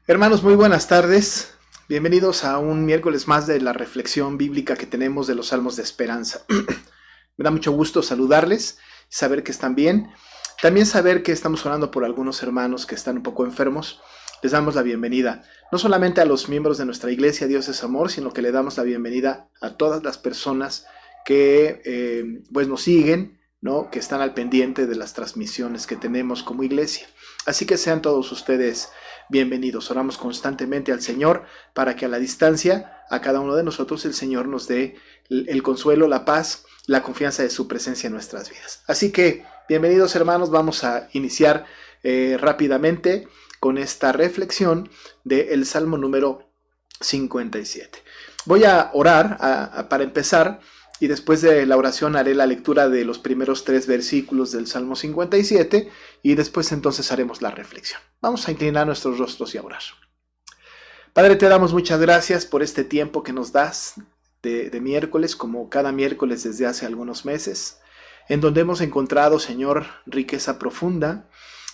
Hermanos, muy buenas tardes. Bienvenidos a un miércoles más de la reflexión bíblica que tenemos de los Salmos de Esperanza. Me da mucho gusto saludarles, saber que están bien. También saber que estamos orando por algunos hermanos que están un poco enfermos. Les damos la bienvenida, no solamente a los miembros de nuestra iglesia Dios es Amor, sino que le damos la bienvenida a todas las personas que pues nos siguen, ¿no? Que están al pendiente de las transmisiones que tenemos como iglesia. Así que sean todos ustedes bienvenidos. Oramos constantemente al Señor para que a la distancia, a cada uno de nosotros, el Señor nos dé el consuelo, la paz, la confianza de su presencia en nuestras vidas. Así que, bienvenidos hermanos, vamos a iniciar rápidamente con esta reflexión del Salmo número 57. Voy a orar para empezar, y después de la oración haré la lectura de los primeros 3 versículos del Salmo 57 y después entonces haremos la reflexión. Vamos a inclinar nuestros rostros y a orar. Padre, te damos muchas gracias por este tiempo que nos das de miércoles, como cada miércoles desde hace algunos meses, en donde hemos encontrado, Señor, riqueza profunda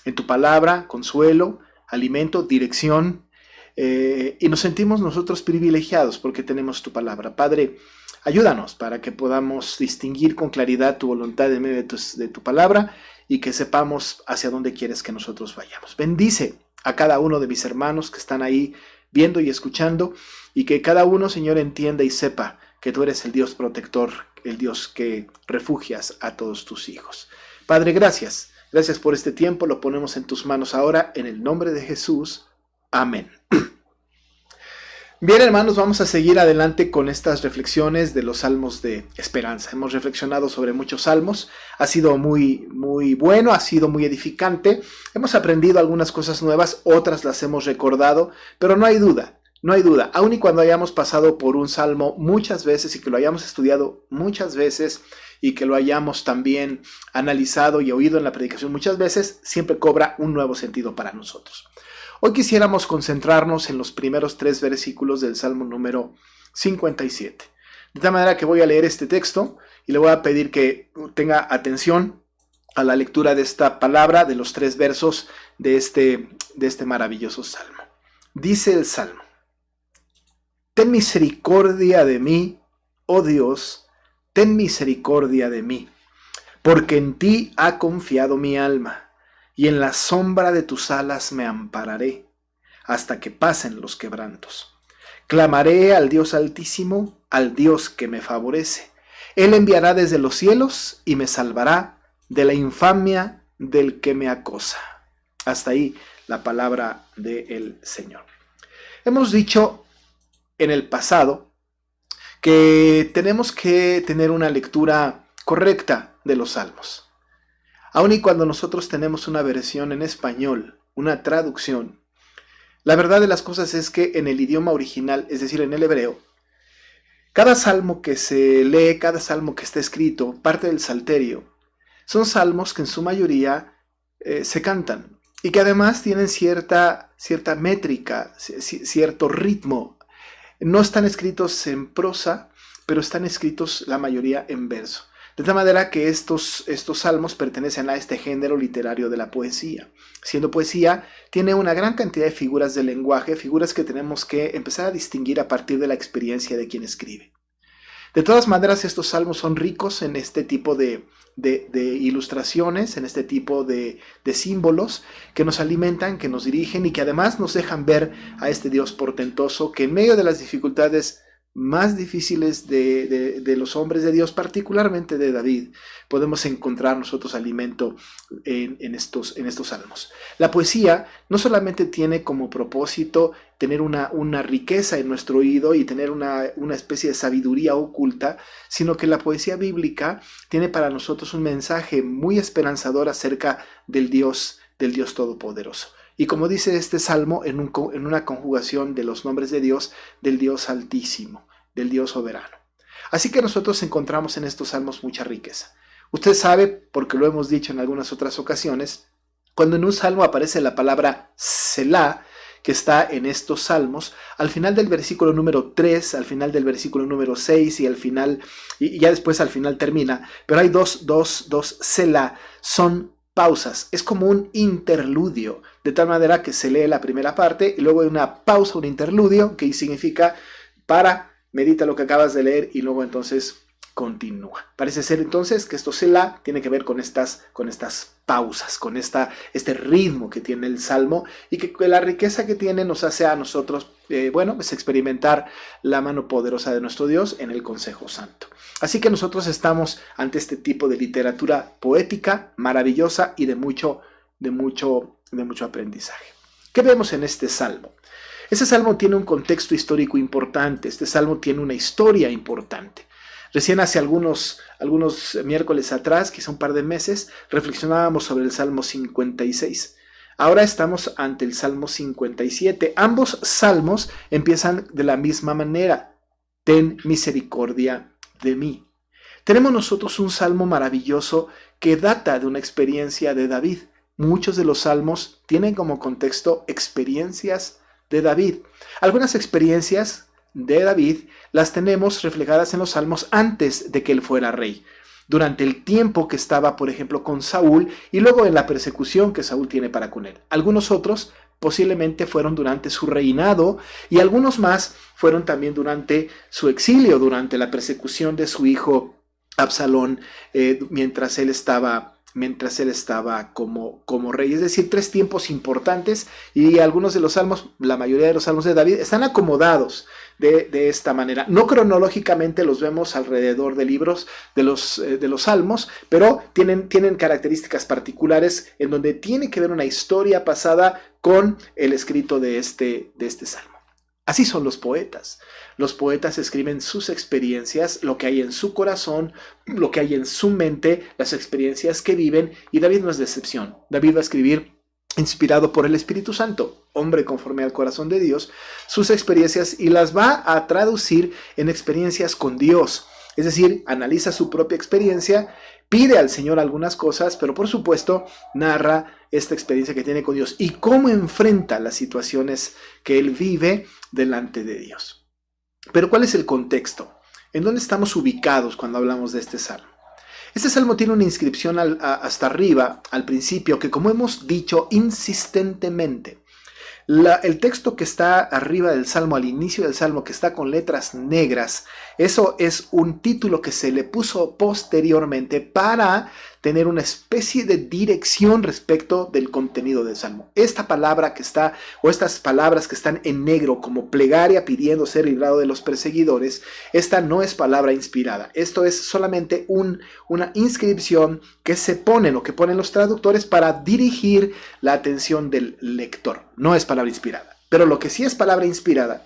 en tu palabra, consuelo, alimento, dirección, y nos sentimos nosotros privilegiados porque tenemos tu palabra. Padre, ayúdanos para que podamos distinguir con claridad tu voluntad en medio de tu palabra y que sepamos hacia dónde quieres que nosotros vayamos. Bendice a cada uno de mis hermanos que están ahí viendo y escuchando, y que cada uno, Señor, entienda y sepa que tú eres el Dios protector, el Dios que refugias a todos tus hijos. Padre, gracias. Gracias por este tiempo. Lo ponemos en tus manos ahora, en el nombre de Jesús. Amén. Bien, hermanos, vamos a seguir adelante con estas reflexiones de los salmos de esperanza. Hemos reflexionado sobre muchos salmos, ha sido muy bueno, ha sido muy edificante. Hemos aprendido algunas cosas nuevas, otras las hemos recordado, pero no hay duda, aun y cuando hayamos pasado por un salmo muchas veces y que lo hayamos estudiado muchas veces y que lo hayamos también analizado y oído en la predicación muchas veces, siempre cobra un nuevo sentido para nosotros. Hoy quisiéramos concentrarnos en los primeros 3 versículos del Salmo número 57. De tal manera que voy a leer este texto y le voy a pedir que tenga atención a la lectura de esta palabra, de los 3 versos de este maravilloso Salmo. Dice el Salmo: Ten misericordia de mí, oh Dios, ten misericordia de mí, porque en ti ha confiado mi alma. Y en la sombra de tus alas me ampararé, hasta que pasen los quebrantos. Clamaré al Dios Altísimo, al Dios que me favorece. Él enviará desde los cielos y me salvará de la infamia del que me acosa. Hasta ahí la palabra del Señor. Hemos dicho en el pasado que tenemos que tener una lectura correcta de los salmos. Aun y cuando nosotros tenemos una versión en español, una traducción, la verdad de las cosas es que en el idioma original, es decir, en el hebreo, cada salmo que se lee, cada salmo que está escrito, parte del salterio, son salmos que en su mayoría se cantan y que además tienen cierta métrica, cierto ritmo. No están escritos en prosa, pero están escritos la mayoría en verso. De tal manera que estos salmos pertenecen a este género literario de la poesía. Siendo poesía, tiene una gran cantidad de figuras del lenguaje, figuras que tenemos que empezar a distinguir a partir de la experiencia de quien escribe. De todas maneras, estos salmos son ricos en este tipo de ilustraciones, en este tipo de símbolos que nos alimentan, que nos dirigen y que además nos dejan ver a este Dios portentoso que en medio de las dificultades más difíciles de los hombres de Dios, particularmente de David, podemos encontrar nosotros alimento en estos salmos. La poesía no solamente tiene como propósito tener una riqueza en nuestro oído y tener una especie de sabiduría oculta, sino que la poesía bíblica tiene para nosotros un mensaje muy esperanzador acerca del Dios Todopoderoso. Y como dice este salmo, en una conjugación de los nombres de Dios, del Dios Altísimo, del Dios Soberano. Así que nosotros encontramos en estos salmos mucha riqueza. Usted sabe, porque lo hemos dicho en algunas otras ocasiones, cuando en un salmo aparece la palabra Selah, que está en estos salmos, al final del versículo número 3, al final del versículo número 6 y ya después al final termina, pero hay dos Selah, son pausas, es como un interludio, de tal manera que se lee la primera parte y luego hay una pausa, un interludio, que significa para, medita lo que acabas de leer y luego entonces continúa. Parece ser entonces que esto Selah tiene que ver con estas pausas, con este ritmo que tiene el Salmo y que la riqueza que tiene nos hace a nosotros, pues experimentar la mano poderosa de nuestro Dios en el Consejo Santo. Así que nosotros estamos ante este tipo de literatura poética, maravillosa y de mucho aprendizaje. ¿Qué vemos en este Salmo? Este Salmo tiene un contexto histórico importante, este Salmo tiene una historia importante. Recién hace algunos miércoles atrás, quizá un par de meses, reflexionábamos sobre el Salmo 56. Ahora estamos ante el Salmo 57. Ambos salmos empiezan de la misma manera. Ten misericordia de mí. Tenemos nosotros un salmo maravilloso que data de una experiencia de David. Muchos de los salmos tienen como contexto experiencias de David. Algunas experiencias de David las tenemos reflejadas en los salmos antes de que él fuera rey, durante el tiempo que estaba, por ejemplo, con Saúl y luego en la persecución que Saúl tiene para con él. Algunos otros posiblemente fueron durante su reinado y algunos más fueron también durante su exilio, durante la persecución de su hijo Absalón, mientras él estaba como rey. Es decir, 3 tiempos importantes y algunos de los salmos, la mayoría de los salmos de David, están acomodados de esta manera. No cronológicamente los vemos alrededor de libros de los salmos, pero tienen características particulares en donde tiene que ver una historia pasada con el escrito de este salmo. Así son los poetas. Los poetas escriben sus experiencias, lo que hay en su corazón, lo que hay en su mente, las experiencias que viven, y David no es de excepción. David va a escribir, inspirado por el Espíritu Santo, hombre conforme al corazón de Dios, sus experiencias y las va a traducir en experiencias con Dios. Es decir, analiza su propia experiencia, pide al Señor algunas cosas, pero por supuesto narra esta experiencia que tiene con Dios y cómo enfrenta las situaciones que él vive delante de Dios. Pero ¿cuál es el contexto? ¿En dónde estamos ubicados cuando hablamos de este salmo? Este salmo tiene una inscripción hasta arriba, al principio, que como hemos dicho insistentemente, el texto que está arriba del salmo, al inicio del salmo, que está con letras negras, eso es un título que se le puso posteriormente para tener una especie de dirección respecto del contenido del salmo. Esta palabra que está, o estas palabras que están en negro como plegaria pidiendo ser librado de los perseguidores, esta no es palabra inspirada. Esto es solamente una inscripción que se ponen o que ponen los traductores para dirigir la atención del lector. No es palabra inspirada. Pero lo que sí es palabra inspirada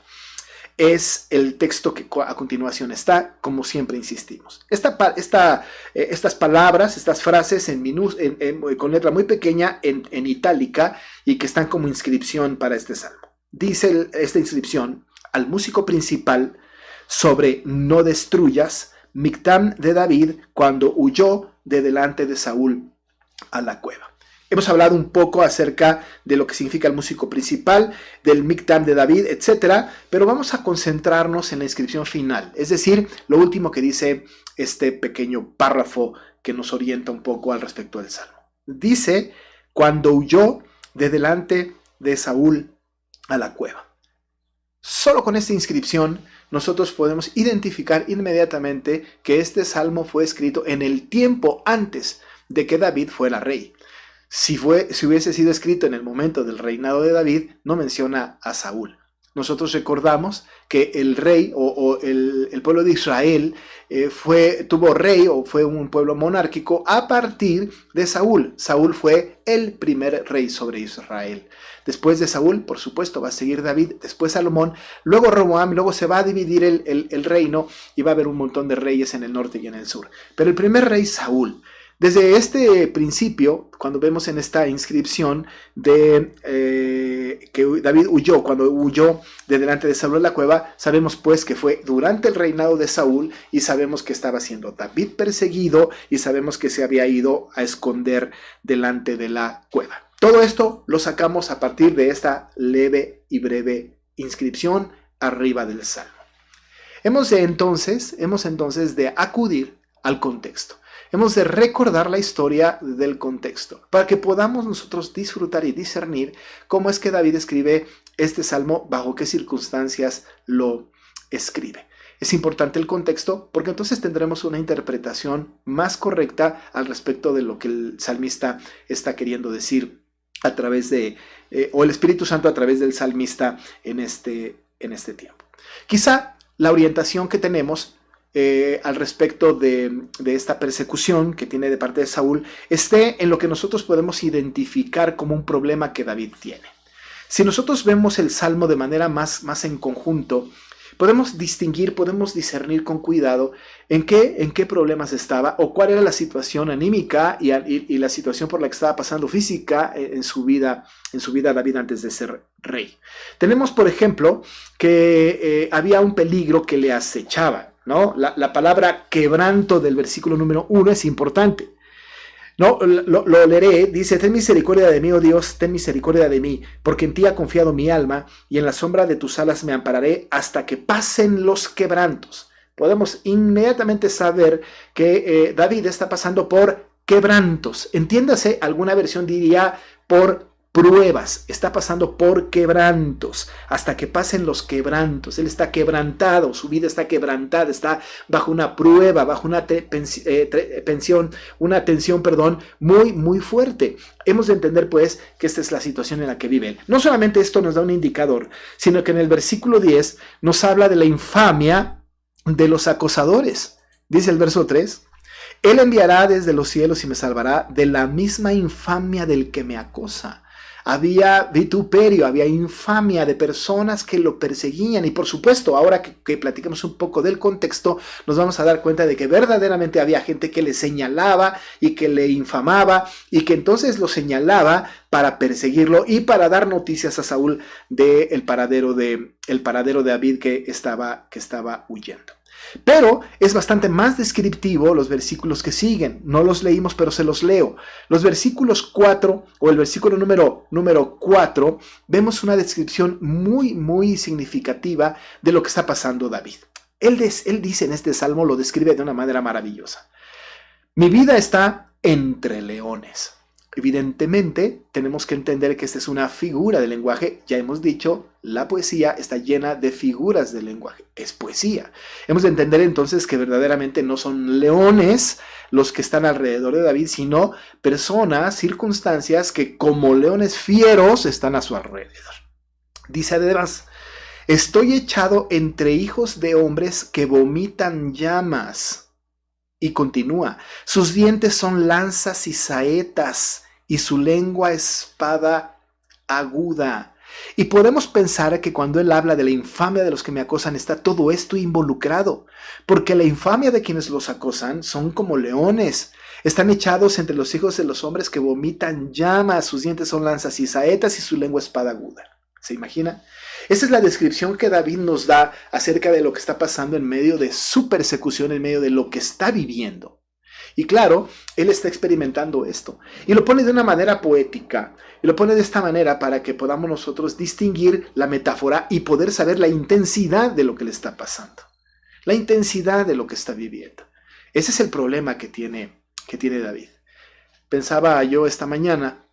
es el texto que a continuación está, como siempre insistimos. Estas palabras, estas frases con letra muy pequeña en itálica y que están como inscripción para este salmo. Dice esta inscripción: al músico principal sobre no destruyas, Mictam de David cuando huyó de delante de Saúl a la cueva. Hemos hablado un poco acerca de lo que significa el músico principal, del Mictam de David, etc. Pero vamos a concentrarnos en la inscripción final, es decir, lo último que dice este pequeño párrafo que nos orienta un poco al respecto del salmo. Dice, cuando huyó de delante de Saúl a la cueva. Solo con esta inscripción nosotros podemos identificar inmediatamente que este salmo fue escrito en el tiempo antes de que David fuera rey. Si hubiese sido escrito en el momento del reinado de David, no menciona a Saúl. Nosotros recordamos que el rey o el pueblo de Israel tuvo rey o fue un pueblo monárquico a partir de Saúl. Saúl fue el primer rey sobre Israel. Después de Saúl, por supuesto, va a seguir David, después Salomón, luego Roboam, luego se va a dividir el reino y va a haber un montón de reyes en el norte y en el sur. Pero el primer rey, Saúl. Desde este principio, cuando vemos en esta inscripción de que David huyó, cuando huyó de delante de Saúl en la cueva, sabemos pues que fue durante el reinado de Saúl y sabemos que estaba siendo David perseguido y sabemos que se había ido a esconder delante de la cueva. Todo esto lo sacamos a partir de esta leve y breve inscripción arriba del salmo. Hemos entonces de acudir al contexto. hemos de recordar la historia del contexto, para que podamos nosotros disfrutar y discernir cómo es que David escribe este salmo, bajo qué circunstancias lo escribe. Es importante el contexto porque entonces tendremos una interpretación más correcta al respecto de lo que el salmista está queriendo decir a través de, o el Espíritu Santo a través del salmista en este tiempo. Quizá la orientación que tenemos al respecto de esta persecución que tiene de parte de Saúl esté en lo que nosotros podemos identificar como un problema que David tiene. Si nosotros vemos el salmo de manera más en conjunto, podemos distinguir, podemos discernir con cuidado en qué problemas estaba o cuál era la situación anímica y la situación por la que estaba pasando física en su vida David antes de ser rey. Tenemos, por ejemplo, que había un peligro que le acechaba, ¿no? La palabra quebranto del versículo número 1 es importante. No, lo leeré, dice: ten misericordia de mí, oh Dios, ten misericordia de mí, porque en ti ha confiado mi alma, y en la sombra de tus alas me ampararé hasta que pasen los quebrantos. Podemos inmediatamente saber que David está pasando por quebrantos. Entiéndase, alguna versión diría por pruebas. Está pasando por quebrantos, hasta que pasen los quebrantos. Él está quebrantado, su vida está quebrantada, está bajo una prueba, bajo una tensión muy fuerte. Hemos de entender pues que esta es la situación en la que vive él. No solamente esto nos da un indicador, sino que en el versículo 10 nos habla de la infamia de los acosadores. Dice el verso 3: Él enviará desde los cielos y me salvará de la misma infamia del que me acosa. Había vituperio, había infamia de personas que lo perseguían, y por supuesto, ahora que platicamos un poco del contexto, nos vamos a dar cuenta de que verdaderamente había gente que le señalaba y que le infamaba, y que entonces lo señalaba para perseguirlo y para dar noticias a Saúl del paradero de David que estaba huyendo. Pero es bastante más descriptivo los versículos que siguen. No los leímos, pero se los leo. Los versículos 4 o el versículo número 4, vemos una descripción muy significativa de lo que está pasando David. Él dice en este salmo, lo describe de una manera maravillosa: mi vida está entre leones. Evidentemente, tenemos que entender que esta es una figura del lenguaje. Ya hemos dicho, la poesía está llena de figuras del lenguaje. Es poesía. Hemos de entender entonces que verdaderamente no son leones los que están alrededor de David, sino personas, circunstancias que como leones fieros están a su alrededor. Dice además: estoy echado entre hijos de hombres que vomitan llamas. Y continúa: sus dientes son lanzas y saetas, y su lengua espada aguda. Y podemos pensar que cuando él habla de la infamia de los que me acosan, está todo esto involucrado, porque la infamia de quienes los acosan son como leones. Están echados entre los hijos de los hombres que vomitan llamas, sus dientes son lanzas y saetas, y su lengua espada aguda. ¿Se imagina? Esa es la descripción que David nos da acerca de lo que está pasando en medio de su persecución, en medio de lo que está viviendo. Y claro, él está experimentando esto. Y lo pone de una manera poética. Y lo pone de esta manera para que podamos nosotros distinguir la metáfora y poder saber la intensidad de lo que le está pasando. La intensidad de lo que está viviendo. Ese es el problema que tiene David. Pensaba yo esta mañana,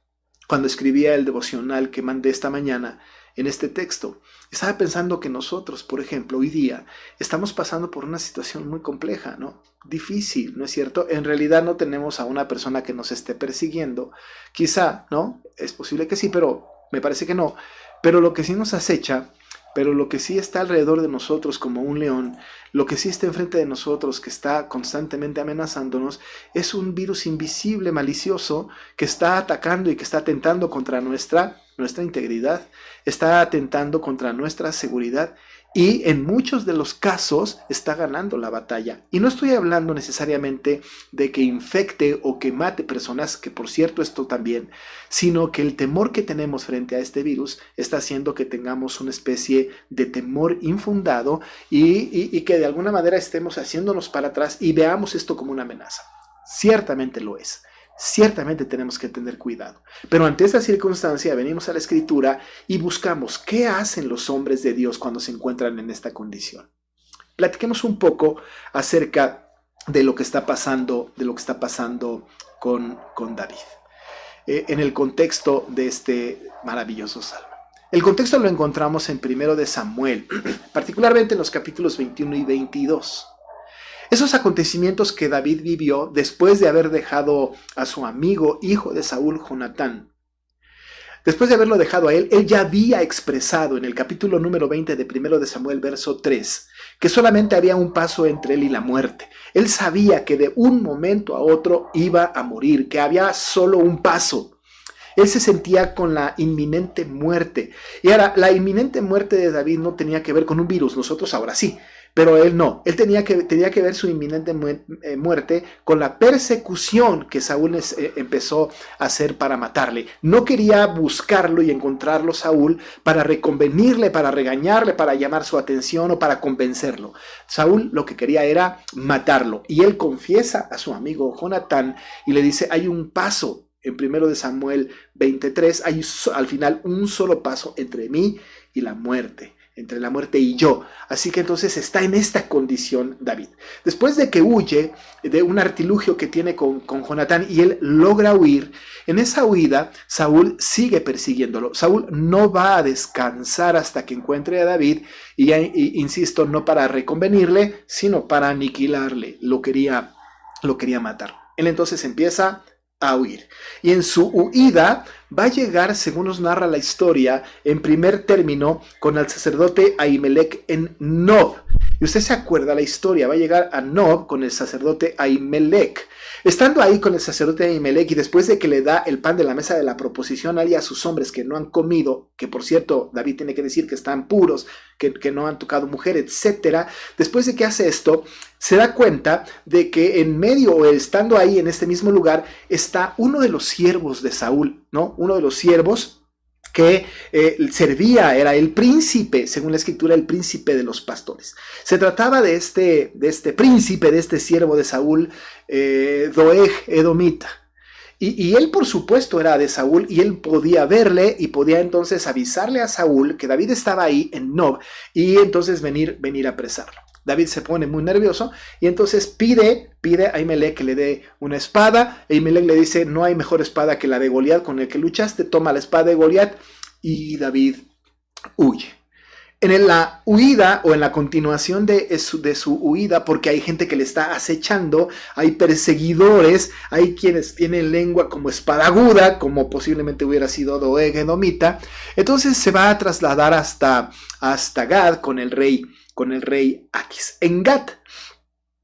cuando escribía el devocional que mandé esta mañana, en este texto, estaba pensando que nosotros, por ejemplo, hoy día estamos pasando por una situación muy compleja, ¿no? Difícil, ¿no es cierto? En realidad no tenemos a una persona que nos esté persiguiendo. Quizá, ¿no? Es posible que sí, pero me parece que no. Pero lo que sí nos acecha, pero lo que sí está alrededor de nosotros como un león, lo que sí está enfrente de nosotros, que está constantemente amenazándonos, es un virus invisible, malicioso, que está atacando y que está atentando contra nuestra integridad, está atentando contra nuestra seguridad, y en muchos de los casos está ganando la batalla. Y no estoy hablando necesariamente de que infecte o que mate personas, que por cierto esto también, sino que el temor que tenemos frente a este virus está haciendo que tengamos una especie de temor infundado y que de alguna manera estemos haciéndonos para atrás y veamos esto como una amenaza. Ciertamente lo es. Ciertamente tenemos que tener cuidado. Pero ante esta circunstancia venimos a la Escritura y buscamos qué hacen los hombres de Dios cuando se encuentran en esta condición. Platiquemos un poco acerca de lo que está pasando, con David, en el contexto de este maravilloso salmo. El contexto lo encontramos en 1 de Samuel, particularmente en los capítulos 21 y 22. Esos acontecimientos que David vivió después de haber dejado a su amigo, hijo de Saúl, Jonatán. Después de haberlo dejado a él ya había expresado en el capítulo número 20 de 1 de Samuel, verso 3, que solamente había un paso entre él y la muerte. Él sabía que de un momento a otro iba a morir, que había solo un paso. Él se sentía con la inminente muerte. Y ahora, la inminente muerte de David no tenía que ver con un virus, nosotros ahora sí. Pero él no, él tenía que ver su inminente muerte con la persecución que Saúl empezó a hacer para matarle. No quería buscarlo y encontrarlo Saúl para reconvenirle, para regañarle, para llamar su atención o para convencerlo. Saúl lo que quería era matarlo. Y él confiesa a su amigo Jonatán y le dice, hay un paso en 1 de Samuel 23, hay al final un solo paso entre mí y la muerte. Entre la muerte y yo. Así que entonces está en esta condición David. Después de que huye de un artilugio que tiene con Jonatán y él logra huir, en esa huida Saúl sigue persiguiéndolo. Saúl no va a descansar hasta que encuentre a David y insisto, no para reconvenirle, sino para aniquilarle. Lo quería matar. Él entonces empieza a huir. Y en su huida va a llegar, según nos narra la historia, en primer término con el sacerdote Ahimelech en Nob. Y usted se acuerda la historia, va a llegar a Nob con el sacerdote Ahimelech. Estando ahí con el sacerdote Ahimelech y después de que le da el pan de la mesa de la proposición a él y a sus hombres que no han comido, que por cierto David tiene que decir que están puros, que no han tocado mujer, etc. Después de que hace esto, se da cuenta de que en medio o estando ahí en este mismo lugar está uno de los siervos de Saúl, ¿no? Uno de los siervos que servía, era el príncipe, según la escritura, el príncipe de los pastores. Se trataba de este príncipe, de este siervo de Saúl, Doeg Edomita. Y él, por supuesto, era de Saúl y él podía verle y podía entonces avisarle a Saúl que David estaba ahí en Nob y entonces venir a apresarlo. David se pone muy nervioso y entonces pide a Ahimelech que le dé una espada. Ahimelech le dice, no hay mejor espada que la de Goliat con el que luchaste, toma la espada de Goliat, y David huye. En la huida o en la continuación de su huida, porque hay gente que le está acechando, hay perseguidores, hay quienes tienen lengua como espada aguda, como posiblemente hubiera sido Doeg Edomita, entonces se va a trasladar hasta Gad con el rey Aquis. En Gat,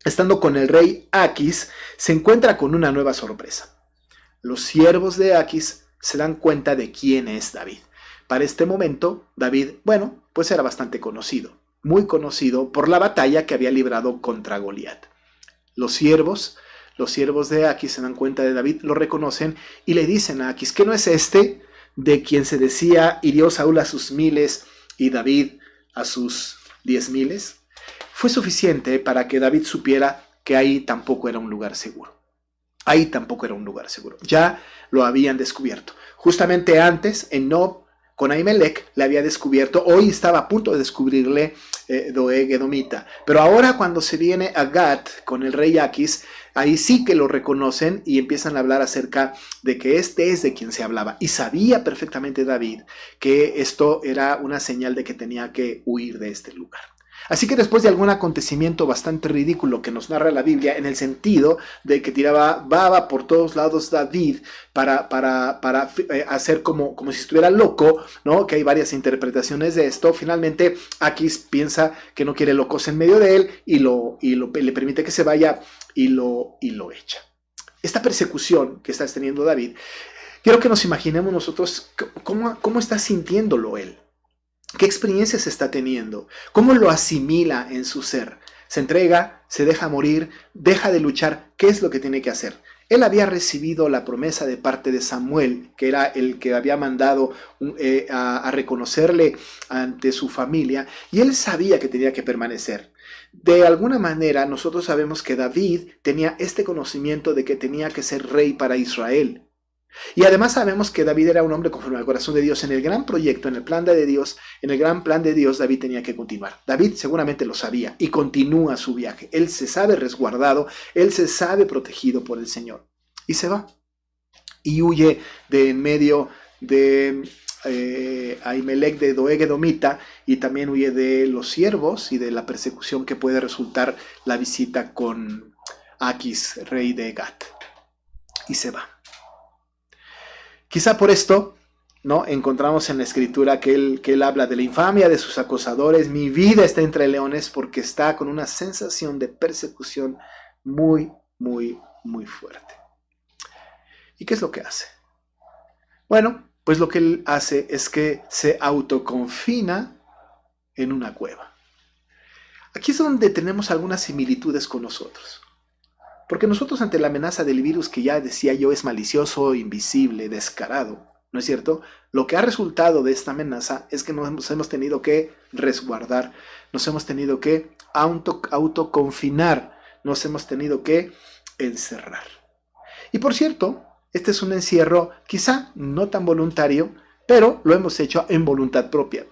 estando con el rey Aquis, se encuentra con una nueva sorpresa. Los siervos de Aquis se dan cuenta de quién es David. Para este momento, David, pues era bastante conocido, muy conocido por la batalla que había librado contra Goliat. Los siervos de Aquis se dan cuenta de David, lo reconocen y le dicen a Aquis, ¿que no es este de quien se decía hirió Saúl a sus 1000 y David a sus 10,000? Fue suficiente para que David supiera que ahí tampoco era un lugar seguro. Ya lo habían descubierto. Justamente antes, en Nob, con Ahimelech, le había descubierto, hoy estaba a punto de descubrirle Doeg Edomita. Pero ahora cuando se viene a Gat con el rey Aquis, ahí sí que lo reconocen y empiezan a hablar acerca de que este es de quien se hablaba. Y sabía perfectamente David que esto era una señal de que tenía que huir de este lugar. Así que después de algún acontecimiento bastante ridículo que nos narra la Biblia, en el sentido de que tiraba baba por todos lados David para hacer como si estuviera loco, ¿no? Que hay varias interpretaciones de esto. Finalmente, Aquis piensa que no quiere locos en medio de él y le permite que se vaya y lo echa. Esta persecución que está teniendo David, quiero que nos imaginemos nosotros cómo está sintiéndolo él. ¿Qué experiencias está teniendo? ¿Cómo lo asimila en su ser? ¿Se entrega? ¿Se deja morir? ¿Deja de luchar? ¿Qué es lo que tiene que hacer? Él había recibido la promesa de parte de Samuel, que era el que había mandado a reconocerle ante su familia, y él sabía que tenía que permanecer. De alguna manera, nosotros sabemos que David tenía este conocimiento de que tenía que ser rey para Israel. Y además sabemos que David era un hombre conforme al corazón de Dios. En el gran proyecto, en el plan de Dios, en el gran plan de Dios, David tenía que continuar. David seguramente lo sabía y continúa su viaje. Él se sabe resguardado, él se sabe protegido por el Señor. Y se va. Y huye de en medio de Ahimelech de Doeg Edomita, y también huye de los siervos y de la persecución que puede resultar la visita con Aquis, rey de Gat. Y se va. Quizá por esto, ¿no?, encontramos en la escritura que él habla de la infamia de sus acosadores. Mi vida está entre leones, porque está con una sensación de persecución muy, muy, muy fuerte. ¿Y qué es lo que hace? Bueno, pues lo que él hace es que se autoconfina en una cueva. Aquí es donde tenemos algunas similitudes con nosotros. Porque nosotros, ante la amenaza del virus, que ya decía yo es malicioso, invisible, descarado, ¿no es cierto? Lo que ha resultado de esta amenaza es que nos hemos tenido que resguardar, nos hemos tenido que autoconfinar, nos hemos tenido que encerrar. Y por cierto, este es un encierro quizá no tan voluntario, pero lo hemos hecho en voluntad propia.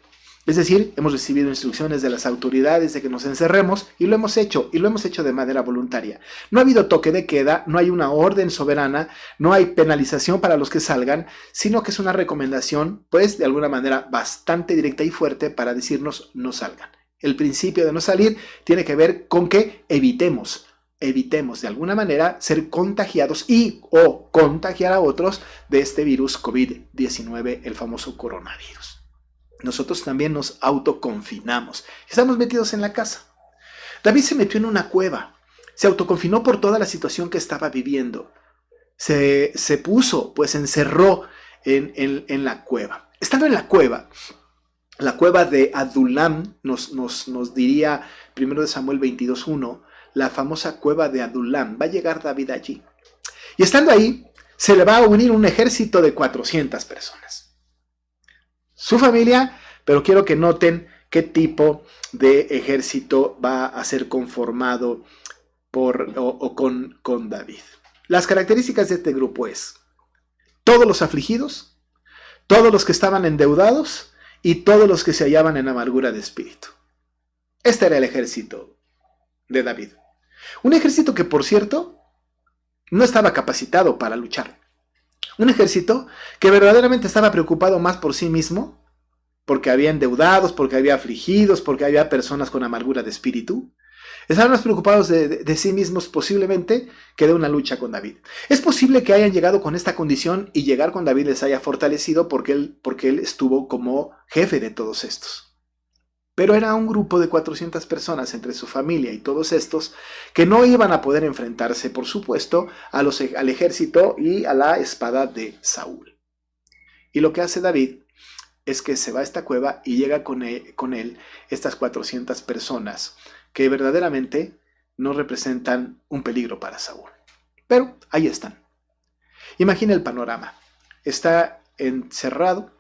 Es decir, hemos recibido instrucciones de las autoridades de que nos encerremos y lo hemos hecho de manera voluntaria. No ha habido toque de queda, no hay una orden soberana, no hay penalización para los que salgan, sino que es una recomendación, pues, de alguna manera bastante directa y fuerte para decirnos no salgan. El principio de no salir tiene que ver con que evitemos de alguna manera ser contagiados y o contagiar a otros de este virus COVID-19, el famoso coronavirus. Nosotros también nos autoconfinamos. Estamos metidos en la casa. David se metió en una cueva. Se autoconfinó por toda la situación que estaba viviendo. Se puso, pues encerró en la cueva. Estando en la cueva de Adullam, nos diría 1 Samuel 22:1, la famosa cueva de Adullam. Va a llegar David allí. Y estando ahí, se le va a unir un ejército de 400 personas. Su familia, pero quiero que noten qué tipo de ejército va a ser conformado con David. Las características de este grupo es todos los afligidos, todos los que estaban endeudados y todos los que se hallaban en amargura de espíritu. Este era el ejército de David. Un ejército que, por cierto, no estaba capacitado para luchar. Un ejército que verdaderamente estaba preocupado más por sí mismo, porque había endeudados, porque había afligidos, porque había personas con amargura de espíritu. Estaban más preocupados de sí mismos posiblemente que de una lucha con David. Es posible que hayan llegado con esta condición y llegar con David les haya fortalecido porque él estuvo como jefe de todos estos. Pero era un grupo de 400 personas entre su familia y todos estos que no iban a poder enfrentarse, por supuesto, al ejército y a la espada de Saúl. Y lo que hace David es que se va a esta cueva y llega con él estas 400 personas que verdaderamente no representan un peligro para Saúl. Pero ahí están. Imagina el panorama. Está encerrado,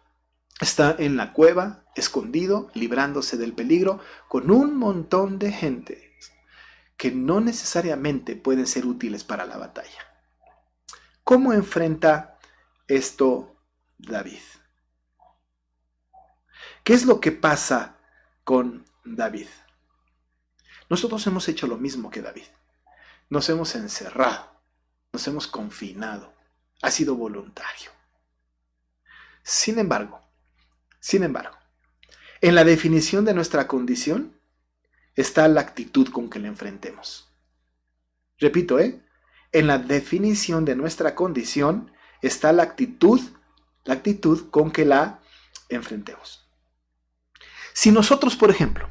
está en la cueva, escondido, librándose del peligro, con un montón de gente que no necesariamente pueden ser útiles para la batalla. ¿Cómo enfrenta esto David? ¿Qué es lo que pasa con David? Nosotros hemos hecho lo mismo que David. Nos hemos encerrado, nos hemos confinado. Ha sido voluntario. Sin embargo, en la definición de nuestra condición está la actitud con que la enfrentemos. Repito, en la definición de nuestra condición está la actitud con que la enfrentemos. Si nosotros, por ejemplo,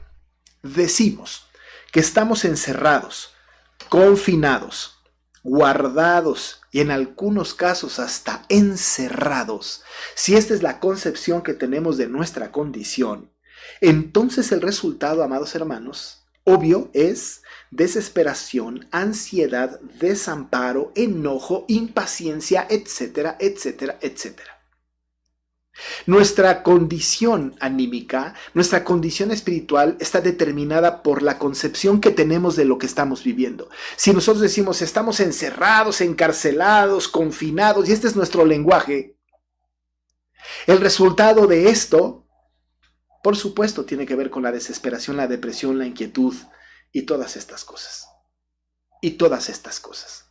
decimos que estamos encerrados, confinados, guardados y en algunos casos hasta encerrados, si esta es la concepción que tenemos de nuestra condición, entonces el resultado, amados hermanos, obvio es desesperación, ansiedad, desamparo, enojo, impaciencia, etcétera, etcétera, etcétera. Nuestra condición anímica, nuestra condición espiritual está determinada por la concepción que tenemos de lo que estamos viviendo. Si nosotros decimos estamos encerrados, encarcelados, confinados, y este es nuestro lenguaje, el resultado de esto, por supuesto, tiene que ver con la desesperación, la depresión, la inquietud y todas estas cosas. Y todas estas cosas.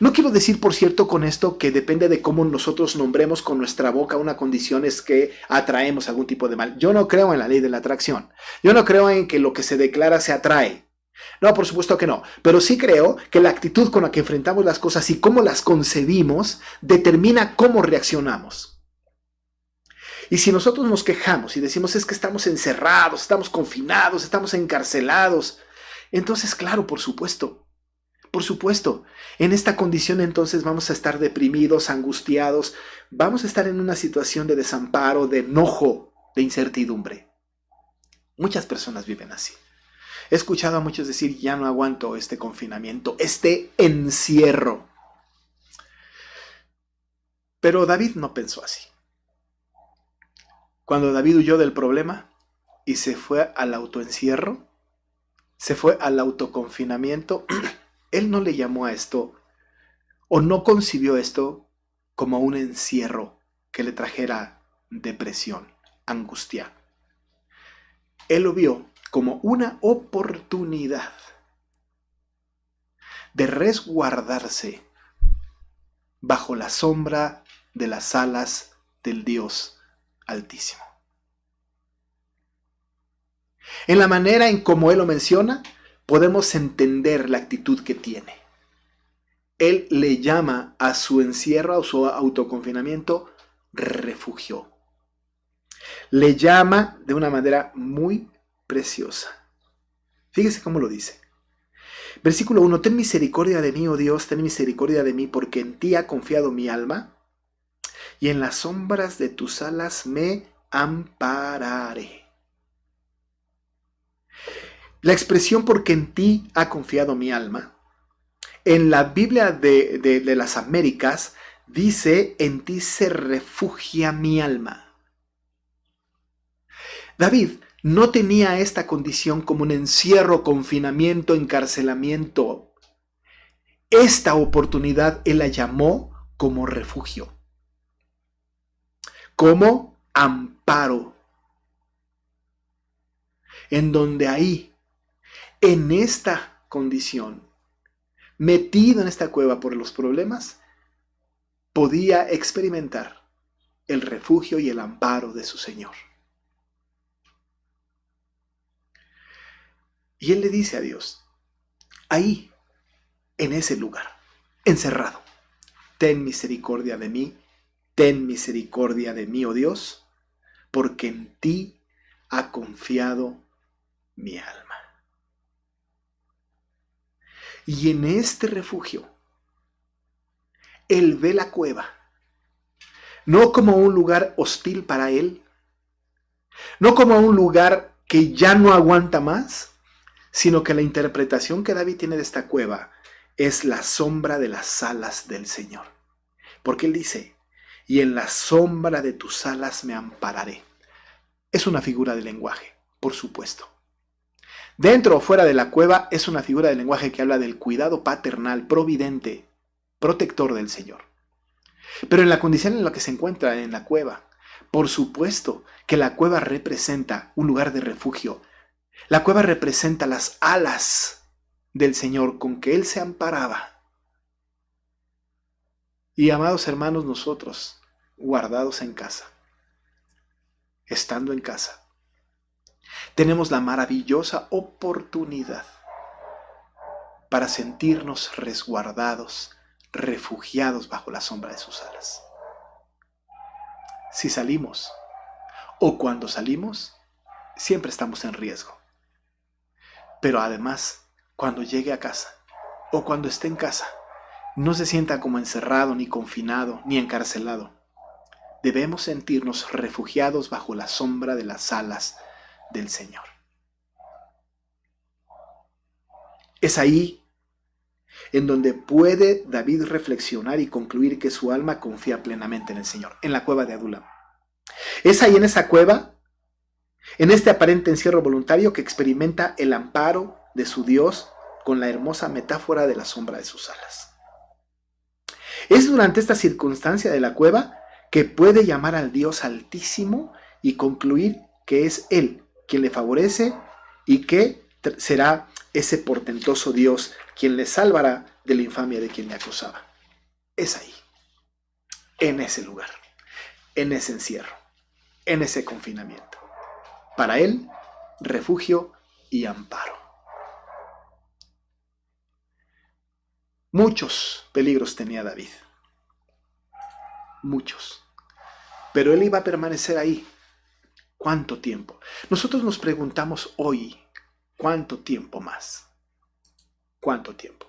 No quiero decir, por cierto, con esto que depende de cómo nosotros nombremos con nuestra boca una condición es que atraemos algún tipo de mal. Yo no creo en la ley de la atracción. Yo no creo en que lo que se declara se atrae. No, por supuesto que no. Pero sí creo que la actitud con la que enfrentamos las cosas y cómo las concebimos determina cómo reaccionamos. Y si nosotros nos quejamos y decimos es que estamos encerrados, estamos confinados, estamos encarcelados, entonces, claro, por supuesto, en esta condición entonces vamos a estar deprimidos, angustiados, vamos a estar en una situación de desamparo, de enojo, de incertidumbre. Muchas personas viven así. He escuchado a muchos decir, ya no aguanto este confinamiento, este encierro. Pero David no pensó así. Cuando David huyó del problema y se fue al autoencierro, se fue al autoconfinamiento, él no le llamó a esto o no concibió esto como un encierro que le trajera depresión, angustia. Él lo vio como una oportunidad de resguardarse bajo la sombra de las alas del Dios Altísimo. En la manera en como él lo menciona, podemos entender la actitud que tiene. Él le llama a su encierro, a su autoconfinamiento, refugio. Le llama de una manera muy preciosa. Fíjese cómo lo dice. Versículo 1. Ten misericordia de mí, oh Dios, ten misericordia de mí, porque en ti ha confiado mi alma, y en las sombras de tus alas me ampararé. La expresión porque en ti ha confiado mi alma, en la Biblia de las Américas, dice, en ti se refugia mi alma. David no tenía esta condición como un encierro, confinamiento, encarcelamiento. Esta oportunidad él la llamó como refugio, como amparo, en donde ahí, en esta condición, metido en esta cueva por los problemas, podía experimentar el refugio y el amparo de su Señor. Y él le dice a Dios, ahí, en ese lugar, encerrado, ten misericordia de mí, oh Dios, porque en ti ha confiado mi alma. Y en este refugio, él ve la cueva, no como un lugar hostil para él, no como un lugar que ya no aguanta más, sino que la interpretación que David tiene de esta cueva es la sombra de las alas del Señor. Porque él dice, y en la sombra de tus alas me ampararé. Es una figura de lenguaje, por supuesto. Dentro o fuera de la cueva es una figura de lenguaje que habla del cuidado paternal, providente, protector del Señor. Pero en la condición en la que se encuentra en la cueva, por supuesto que la cueva representa un lugar de refugio. La cueva representa las alas del Señor con que Él se amparaba. Y amados hermanos, nosotros, guardados en casa, estando en casa, tenemos la maravillosa oportunidad para sentirnos resguardados, refugiados bajo la sombra de sus alas. Si salimos, o cuando salimos, siempre estamos en riesgo. Pero además, cuando llegue a casa, o cuando esté en casa, no se sienta como encerrado, ni confinado, ni encarcelado. Debemos sentirnos refugiados bajo la sombra de las alas del Señor. Es ahí en donde puede David reflexionar y concluir que su alma confía plenamente en el Señor, en la cueva de Adulam. Es ahí en esa cueva, en este aparente encierro voluntario, que experimenta el amparo de su Dios con la hermosa metáfora de la sombra de sus alas. Es durante esta circunstancia de la cueva que puede llamar al Dios Altísimo y concluir que es Él quien le favorece y que será ese portentoso Dios quien le salvará de la infamia de quien le acusaba. Es ahí, en ese lugar, en ese encierro, en ese confinamiento. Para Él, refugio y amparo. Muchos peligros tenía David. Muchos. Pero él iba a permanecer ahí. ¿Cuánto tiempo? Nosotros nos preguntamos hoy, ¿cuánto tiempo más? ¿Cuánto tiempo?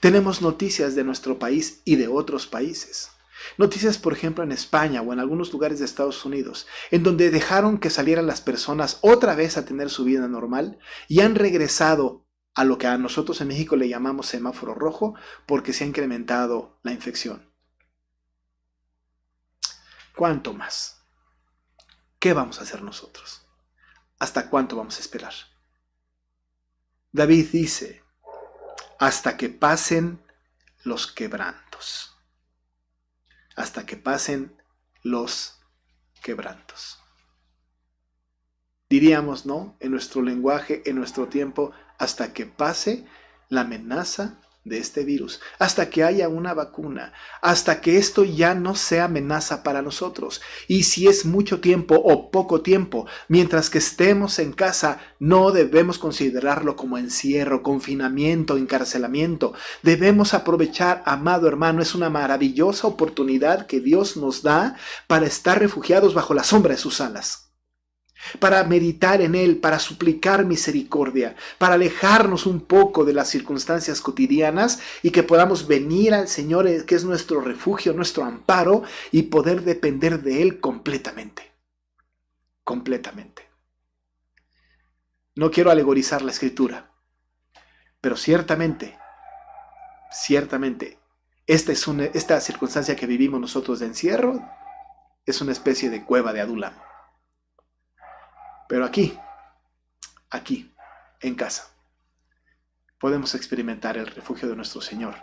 Tenemos noticias de nuestro país y de otros países. Noticias, por ejemplo, en España o en algunos lugares de Estados Unidos, en donde dejaron que salieran las personas otra vez a tener su vida normal y han regresado a lo que a nosotros en México le llamamos semáforo rojo, porque se ha incrementado la infección. ¿Cuánto más? ¿Qué vamos a hacer nosotros? ¿Hasta cuánto vamos a esperar? David dice, hasta que pasen los quebrantos. Hasta que pasen los quebrantos. Diríamos, ¿no? En nuestro lenguaje, en nuestro tiempo, hasta que pase la amenaza de este virus, hasta que haya una vacuna, hasta que esto ya no sea amenaza para nosotros. Y si es mucho tiempo o poco tiempo, mientras que estemos en casa, no debemos considerarlo como encierro, confinamiento, encarcelamiento. Debemos aprovechar, amado hermano, es una maravillosa oportunidad que Dios nos da para estar refugiados bajo la sombra de sus alas, para meditar en Él, para suplicar misericordia, para alejarnos un poco de las circunstancias cotidianas y que podamos venir al Señor, que es nuestro refugio, nuestro amparo, y poder depender de Él completamente. Completamente. No quiero alegorizar la Escritura, pero ciertamente, esta circunstancia que vivimos nosotros de encierro es una especie de cueva de Adulam. Pero aquí, en casa, podemos experimentar el refugio de nuestro Señor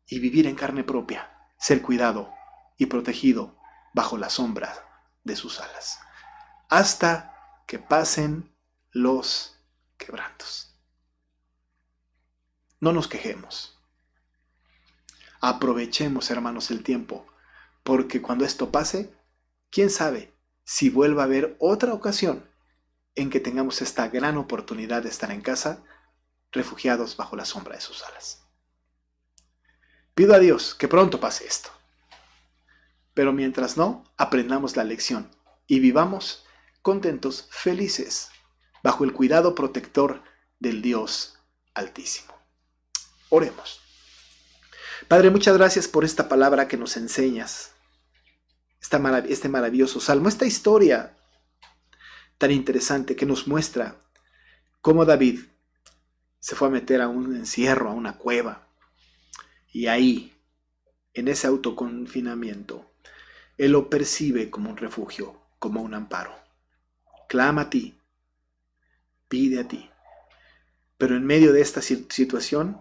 y vivir en carne propia, ser cuidado y protegido bajo la sombra de sus alas, hasta que pasen los quebrantos. No nos quejemos. Aprovechemos, hermanos, el tiempo, porque cuando esto pase, ¿quién sabe si vuelva a haber otra ocasión en que tengamos esta gran oportunidad de estar en casa, refugiados bajo la sombra de sus alas? Pido a Dios que pronto pase esto. Pero mientras no, aprendamos la lección y vivamos contentos, felices, bajo el cuidado protector del Dios Altísimo. Oremos. Padre, muchas gracias por esta palabra que nos enseñas. Este maravilloso salmo, esta historia tan interesante que nos muestra cómo David se fue a meter a un encierro, a una cueva, y ahí, en ese autoconfinamiento, él lo percibe como un refugio, como un amparo. Clama a ti, pide a ti, pero en medio de esta situación,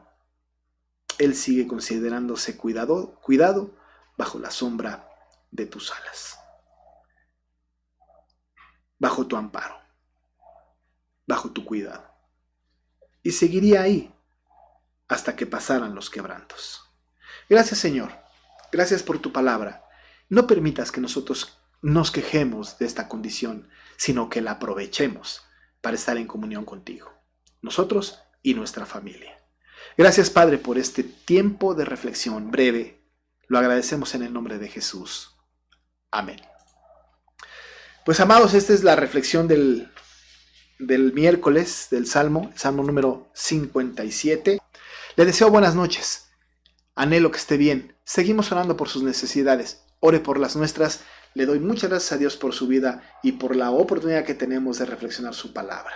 él sigue considerándose cuidado bajo la sombra de tus alas, bajo tu amparo, bajo tu cuidado, y seguiría ahí hasta que pasaran los quebrantos. Gracias, Señor, gracias por tu palabra. No permitas que nosotros nos quejemos de esta condición, sino que la aprovechemos para estar en comunión contigo, nosotros y nuestra familia. Gracias, Padre, por este tiempo de reflexión breve. Lo agradecemos en el nombre de Jesús. Amén. Pues, amados, esta es la reflexión del miércoles del Salmo, el Salmo número 57. Le deseo buenas noches. Anhelo que esté bien. Seguimos orando por sus necesidades. Ore por las nuestras. Le doy muchas gracias a Dios por su vida y por la oportunidad que tenemos de reflexionar su palabra.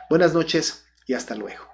Buenas noches y hasta luego.